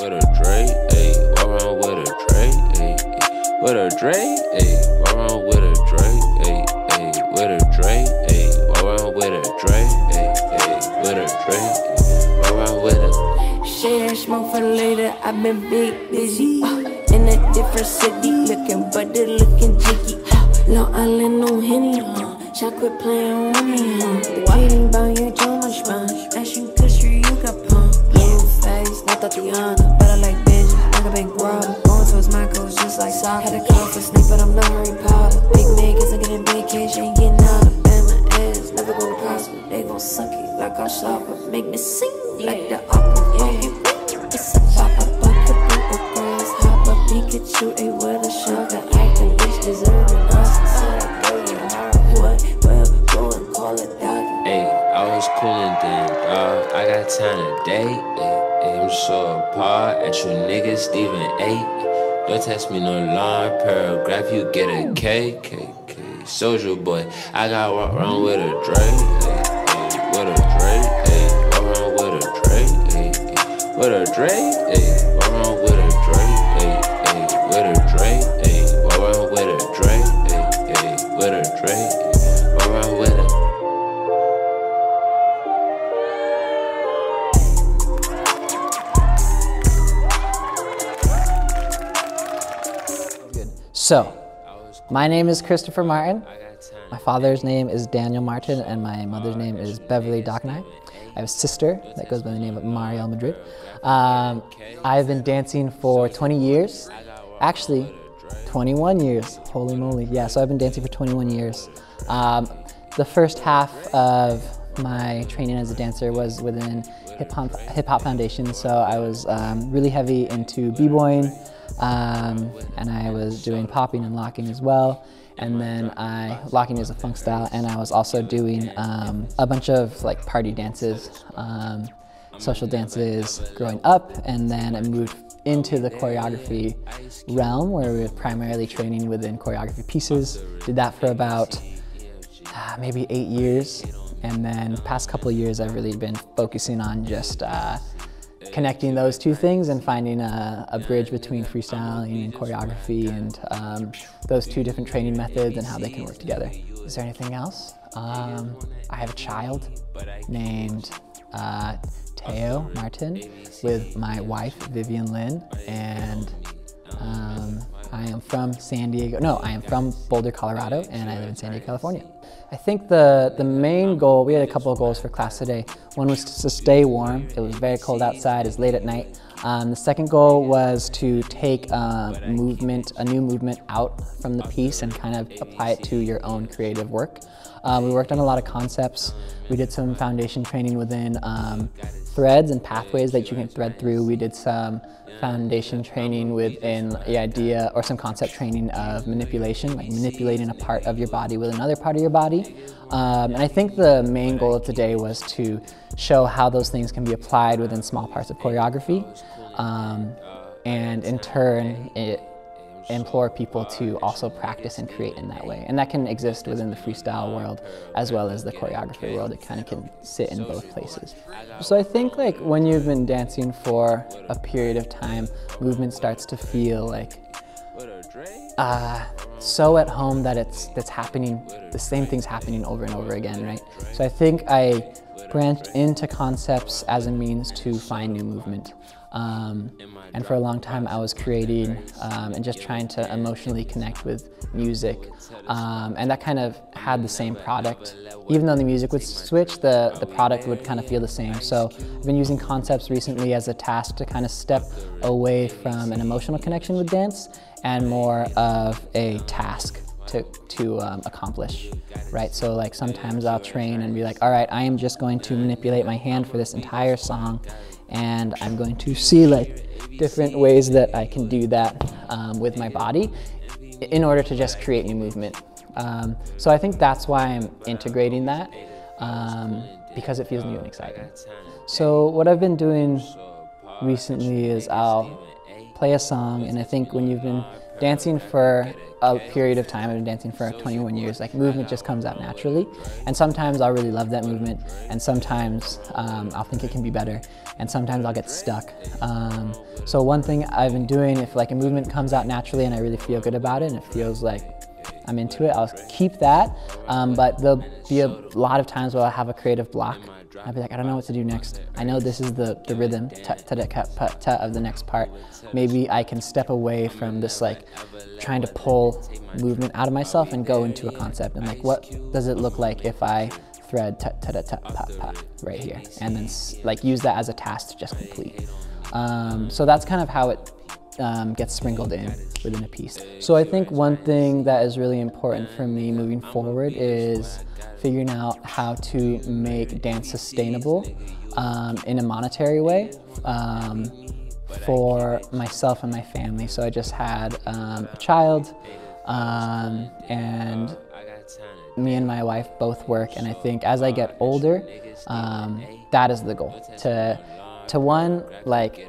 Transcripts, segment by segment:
with a Dre, ayy, walk around with a Dre, ayy, with a Dre, ayy, walk around with a Dre, ayy, ayy, with a Dre, ayy, walk around with a Dre, ayy, ayy, with a Dre, ayy, walk around with a. Share smoke for later, I've been big busy, in a different city, looking butter, looking jiggy, Long Island, no Henny, Shot quit playing with me, The kidding about your too much sponge, Fashion country, you got pump, blue face, not Tatiana, but I like bitches, like a big brother, going towards my goals just like soccer, had a call for Snake, but I'm not Harry Potter, big man, guess I get in vacation, getting out of bed, my ass, never gonna prosper, they gon' suck it like I shop, make me sing like the opera, it's a pop-up, bucket, girls, hop up, Pikachu, a with a sugar, acting, bitch, deserving us, so I go your heart, what, well, go and call it dog. Ayy, I was coolin' then, dawg, I got time today, ayy, I'm so apart at you niggas, Steven 8, don't test me no long paragraph, you get a K, Soldier boy, I got walk around with a Dre, ayy, with a Dre, ayy, walk around with a Dre, ayy, with a Dre, ayy, walk around with a Dre, ayy, ayy, with a Dre, ayy, walk around with a Dre, ayy, ayy, with a Dre, ayy, walk around with a. So, my name is Christopher Martin. My father's name is Daniel Martin, and my mother's name is Beverly Dockenay. I have a sister that goes by the name of Mariel Madrid. I've been dancing for 20 years. Actually, 21 years. Holy moly. Yeah, so I've been dancing for 21 years. The first half of my training as a dancer was within Hip Hop Foundation, so I was really heavy into b-boying, and I was doing popping and locking as well. And then locking is a funk style, and I was also doing a bunch of like party dances, social dances growing up, and then I moved into the choreography realm where we were primarily training within choreography pieces. Did that for about maybe 8 years, and then past couple of years I've really been focusing on just connecting those two things and finding a bridge between freestyling and choreography, and those two different training methods and how they can work together. Is there anything else? I have a child named Teo Martin with my wife Vivian Lynn, and I am from San Diego. No, I am from Boulder, Colorado, and I live in San Diego, California. I think the main goal, we had a couple of goals for class today. One was to stay warm. It was very cold outside, it's late at night. The second goal was to take a new movement out from the piece and kind of apply it to your own creative work. We worked on a lot of concepts. We did some foundation training within threads and pathways that you can thread through. We did some foundation training within the idea, or some concept training of manipulation, like manipulating a part of your body with another part of your body. And I think the main goal of today was to show how those things can be applied within small parts of choreography, and in turn implore people to also practice and create in that way. And that can exist within the freestyle world as well as the choreography world. It kind of can sit in both places. So I think like when you've been dancing for a period of time, movement starts to feel like so at home that it's happening, the same thing's happening over and over again, right? So I think I branched into concepts as a means to find new movement. And for a long time I was creating and just trying to emotionally connect with music. And that kind of had the same product. Even though the music would switch, the product would kind of feel the same. So I've been using concepts recently as a task to kind of step away from an emotional connection with dance and more of a task to accomplish, right? So like sometimes I'll train and be like, all right, I am just going to manipulate my hand for this entire song, and I'm going to see like different ways that I can do that with my body in order to just create new movement. So I think that's why I'm integrating that, because it feels new and exciting. So what I've been doing recently is I'll play a song, and I think when you've been dancing for a period of time, I've been dancing for 21 years, like movement just comes out naturally. And sometimes I'll really love that movement, and sometimes I'll think it can be better, and sometimes I'll get stuck. So one thing I've been doing, if like a movement comes out naturally and I really feel good about it and it feels like I'm into it, I'll keep that. But there'll be a lot of times where I'll have a creative block. I'll be like, I don't know what to do next. I know this is the rhythm of the next part. Maybe I can step away from this like trying to pull movement out of myself and go into a concept. And like, what does it look like if I thread right here, and then like use that as a task to just complete. So that's kind of how it gets sprinkled in within a piece. So I think one thing that is really important for me moving forward is figuring out how to make dance sustainable in a monetary way for myself and my family. So I just had a child, and me and my wife both work, and I think as I get older, that is the goal, to one, like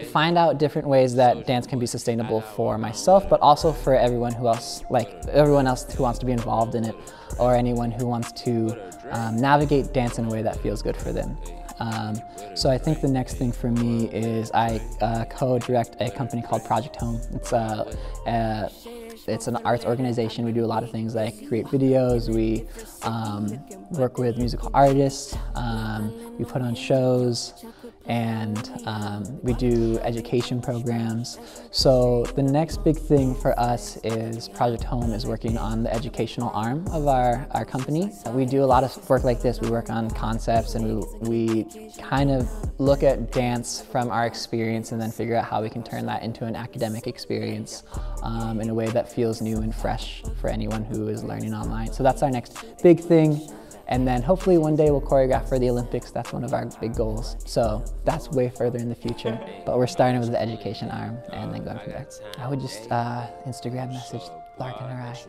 find out different ways that dance can be sustainable for myself, but also for everyone else who wants to be involved in it, or anyone who wants to navigate dance in a way that feels good for them. So I think the next thing for me is I co-direct a company called Project Home. It's an arts organization. We do a lot of things like create videos, we work with musical artists, we put on shows, and we do education programs. So the next big thing for us is Project Home is working on the educational arm of our company. We do a lot of work like this. We work on concepts, and we kind of look at dance from our experience and then figure out how we can turn that into an academic experience in a way that feels new and fresh for anyone who is learning online. So that's our next big thing. And then hopefully one day we'll choreograph for the Olympics. That's one of our big goals. So that's way further in the future. But we're starting with the education arm and then going from there. I would just Instagram message Lark and Harai.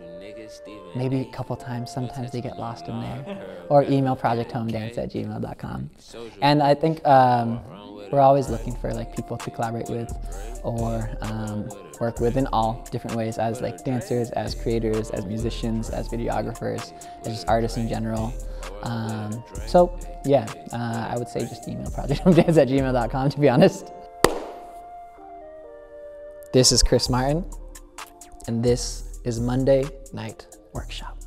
Maybe a couple times. Sometimes they get lost in there. Or email projecthomedance@gmail.com. And I think we're always looking for like people to collaborate with or work with in all different ways, as like dancers, as creators, as musicians, as videographers, as just artists in general. So yeah, I would say just email projecthomedance@gmail.com, to be honest. This is Chris Martin, and this is Monday Night Workshop.